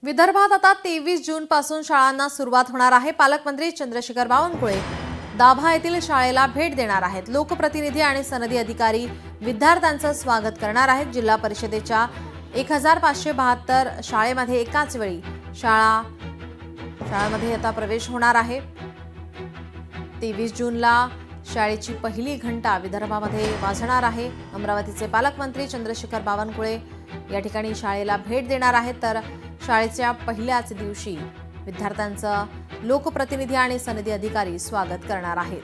विदर्भात आता 23 जून पासून शाळांना सुरुवात होणार आहे। पालकमंत्री चंद्रशेखर बावनकुळे दाभा येथील शाळेला भेट देणार आहेत। लोकप्रतिनिधी आणि सनदी अधिकारी विद्यार्थ्यांचं स्वागत करणार आहेत। जिल्हा परिषदेच्या 1572 शाळेमध्ये एकाच वेळी शाळांमध्ये आता प्रवेश होणार आहे। 23 जूनला शाळेची पहिली घंटा विदर्भामध्ये वाजणार आहे। अमरावतीचे पालकमंत्री चंद्रशेखर बावनकुळे या ठिकाणी शाळेला भेट देणार आहेत। तर शाळेच्या पहिल्याच दिवशी विद्यार्थ्यांचं लोकप्रतिनिधी आणि सनदी अधिकारी स्वागत करणार आहेत।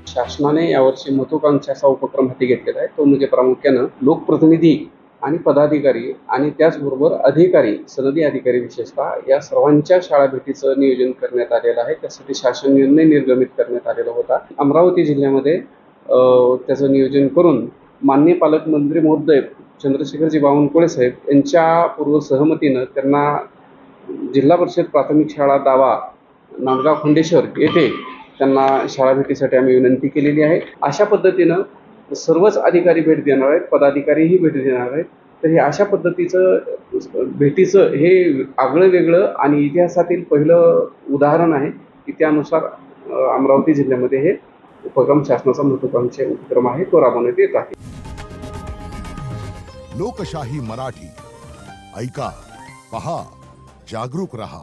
शासनाने यावर्षी महत्त्वाकांक्षी असा उपक्रम हाती घेतलेला आहे। तो म्हणजे प्रामुख्यानं लोकप्रतिनिधी आणि पदाधिकारी आणि त्याचबरोबर अधिकारी, सनदी अधिकारी विशेषतः या सर्वांच्या शाळा भेटीचं नियोजन करण्यात आलेलं आहे। त्यासाठी शासन निर्णय निर्गमित करण्यात आलेला होता। अमरावती जिल्ह्यामध्ये त्याचं नियोजन करून माननीय पालकमंत्री महोदय चंद्रशेखरजी बावनकुळे साहेब यांच्या पूर्व सहमतीनं त्यांना जिल्हा परिषद प्राथमिक शाळा दावा नांदगाव खंडेश्वर येथे त्यांना शाळा भेटीसाठी आम्ही विनंती केलेली आहे। अशा पद्धतीनं सर्वच अधिकारी भेट देणार आहेत, पदाधिकारीही भेट देणार आहेत। तर हे अशा पद्धतीचं भेटीचं हे आगळं वेगळं आणि इतिहासातील पहिलं उदाहरण आहे की त्यानुसार अमरावती जिल्ह्यामध्ये हे उपक्रम शासनाचा महत्त्वाकांक्षी उपक्रम आहे, तो राबवण्यात येत आहे। लोकशाही मराठी ऐका, पहा, जागरूक रहा।